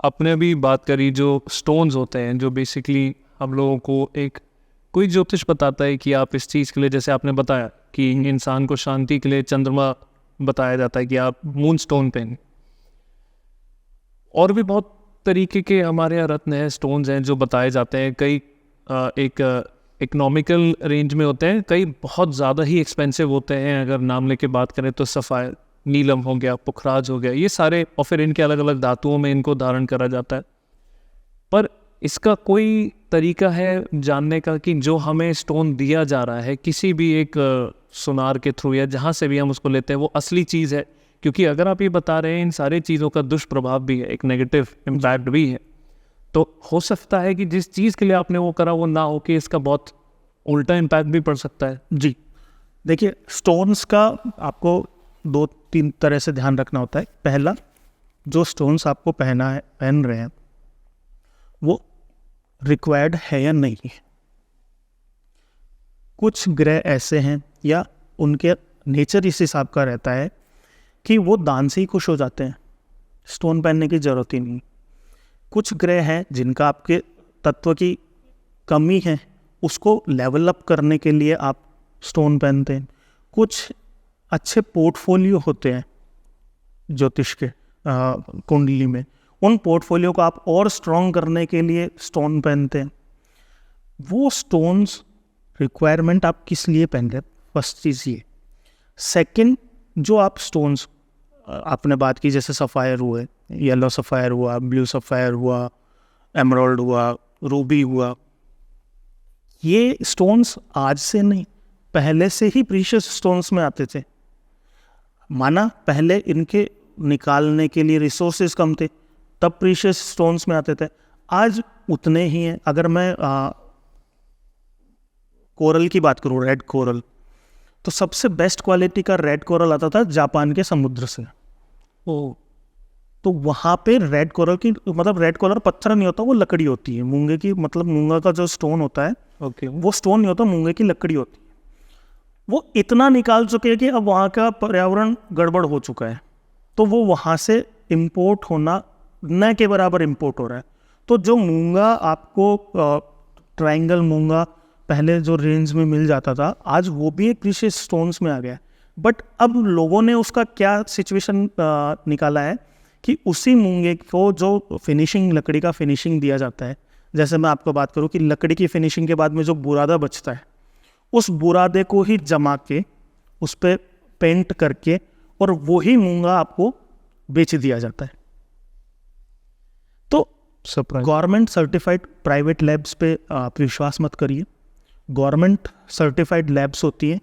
आपने अभी बात करी जो स्टोन्स होते हैं, जो बेसिकली हम लोगों को एक कोई ज्योतिष बताता है कि आप इस चीज़ के लिए, जैसे आपने बताया कि इंसान को शांति के लिए चंद्रमा बताया जाता है कि आप मून स्टोन पहन, और भी बहुत तरीके के हमारे यहाँ रत्न हैं, स्टोन्स हैं जो बताए जाते हैं। कई एक इकोनॉमिकल रेंज में होते हैं, कई बहुत ज़्यादा ही एक्सपेंसिव होते हैं। अगर नाम लेके बात करें तो सफ़ायर, नीलम हो गया, पुखराज हो गया, ये सारे, और फिर इनके अलग अलग धातुओं में इनको धारण करा जाता है। पर इसका कोई तरीका है जानने का कि जो हमें स्टोन दिया जा रहा है किसी भी एक सुनार के थ्रू या जहाँ से भी हम उसको लेते हैं, वो असली चीज़ है? क्योंकि अगर आप ये बता रहे हैं इन सारी चीज़ों का दुष्प्रभाव भी है, एक नेगेटिव इम्पैक्ट भी है, तो हो सकता है कि जिस चीज़ के लिए आपने वो करा वो ना हो, कि इसका बहुत उल्टा इम्पैक्ट भी पड़ सकता है। जी, देखिए, स्टोन्स का आपको 2-3 तरह से ध्यान रखना होता है। पहला, जो स्टोन्स आपको पहन रहे हैं वो रिक्वायर्ड है या नहीं है। कुछ ग्रह ऐसे हैं या उनके नेचर इस हिसाब का रहता है कि वो दान से ही खुश हो जाते हैं, स्टोन पहनने की ज़रूरत ही नहीं। कुछ ग्रह हैं जिनका आपके तत्व की कमी है, उसको लेवल अप करने के लिए आप स्टोन पहनते हैं। कुछ अच्छे पोर्टफोलियो होते हैं ज्योतिष के कुंडली में, उन पोर्टफोलियो को आप और स्ट्रॉन्ग करने के लिए स्टोन पहनते हैं। वो स्टोन्स रिक्वायरमेंट आप किस लिए पहन रहे हैं, फर्स्ट चीज़ ये। सेकंड, जो आप स्टोन्स आपने बात की, जैसे सफ़ायर हुए, येलो सफ़ायर हुआ, ब्लू सफ़ायर हुआ, एमराल्ड हुआ, रूबी हुआ, ये स्टोन्स आज से नहीं, पहले से ही प्रीशियस स्टोन्स में आते थे। माना पहले इनके निकालने के लिए रिसोर्सेज कम थे, तब प्रीशियस स्टोन्स में आते थे, आज उतने ही हैं। अगर मैं कोरल की बात करूँ, रेड कोरल, तो सबसे बेस्ट क्वालिटी का रेड कोरल आता था जापान के समुद्र से। तो वहाँ पे रेड कोरल की, मतलब रेड कोरल पत्थर नहीं होता, वो लकड़ी होती है, मूंगे की, मतलब मूंगा का जो स्टोन होता है, वो स्टोन नहीं होता, मूंगे की लकड़ी होती है। वो इतना निकाल चुके हैं कि अब वहाँ का पर्यावरण गड़बड़ हो चुका है, तो वो वहाँ से इम्पोर्ट होना न के बराबर इम्पोर्ट हो रहा है। तो जो मूंगा आपको ट्रायंगल मूंगा पहले जो रेंज में मिल जाता था, आज वो भी एक प्रीशियस स्टोन्स में आ गया है। बट अब लोगों ने उसका क्या सिचुएशन निकाला है कि उसी मूंगे को जो फिनिशिंग, लकड़ी का फिनिशिंग दिया जाता है, जैसे मैं आपको बात करूं कि लकड़ी की फिनिशिंग के बाद में जो बुरादा बचता है, उस बुरादे को ही जमा के उस पर पेंट करके और वही मूंगा आपको बेच दिया जाता है। तो गवर्नमेंट सर्टिफाइड प्राइवेट लैब्स पे आप विश्वास मत करिए। गवर्नमेंट सर्टिफाइड लैब्स होती है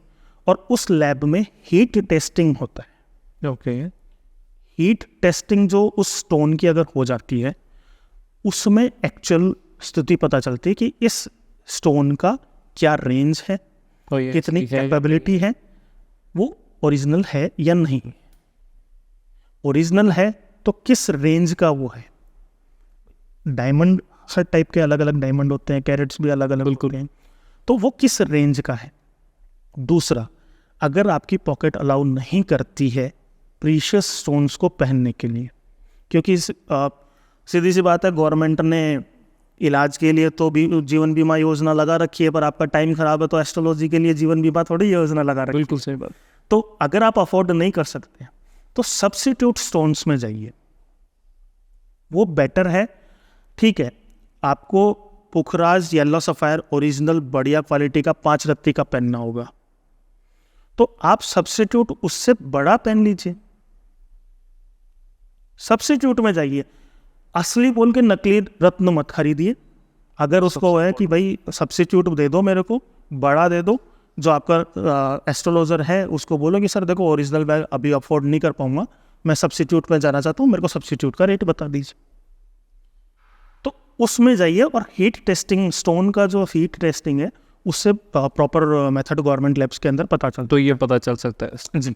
और उस लैब में हीट टेस्टिंग होता है। हीट टेस्टिंग जो उस स्टोन की अगर हो जाती है, उसमें एक्चुअल स्थिति पता चलती है कि इस स्टोन का क्या रेंज है, कितनी कैपेबिलिटी है, वो ओरिजिनल है या नहीं। ओरिजिनल है तो किस रेंज का वो है। डायमंड, हर टाइप के अलग अलग डायमंड होते हैं, कैरेट्स भी अलग अलग होते हैं, तो वो किस रेंज का है। दूसरा, अगर आपकी पॉकेट अलाउ नहीं करती है प्रीशियस स्टोन्स को पहनने के लिए, क्योंकि सीधी सी बात है, गवर्नमेंट ने इलाज के लिए तो भी जीवन बीमा योजना लगा रखी है, पर आपका टाइम खराब है तो एस्ट्रोलॉजी के लिए जीवन बीमा थोड़ी योजना लगा रखी है। बिल्कुल सही बात। तो अगर आप अफोर्ड नहीं कर सकते तो सब्स्टिट्यूट स्टोन्स में जाइए, वो बेटर है। ठीक है, आपको पुखराज, येलो सफायर ओरिजिनल बढ़िया क्वालिटी का 5 रत्ती का पहनना होगा, तो आप सब्स्टिट्यूट उससे बड़ा पहन लीजिए, सब्स्टिट्यूट में जाइए। असली बोल के नकली रत्न मत खरीदिए। अगर उसको है कि भाई सब्स्टिट्यूट दे दो, मेरे को बड़ा दे दो, जो आपका एस्ट्रोलॉजर है उसको बोलो कि सर देखो, ओरिजिनल बैग अभी अफोर्ड नहीं कर पाऊंगा, मैं सब्स्टिट्यूट में जाना चाहता हूँ, मेरे को सब्स्टिट्यूट का रेट बता दीजिए, तो उसमें जाइए। और हीट टेस्टिंग, स्टोन का जो हीट टेस्टिंग है, उससे प्रॉपर मेथड गवर्नमेंट लैब्स के अंदर पता चलता है, तो ये पता चल सकता है। जी।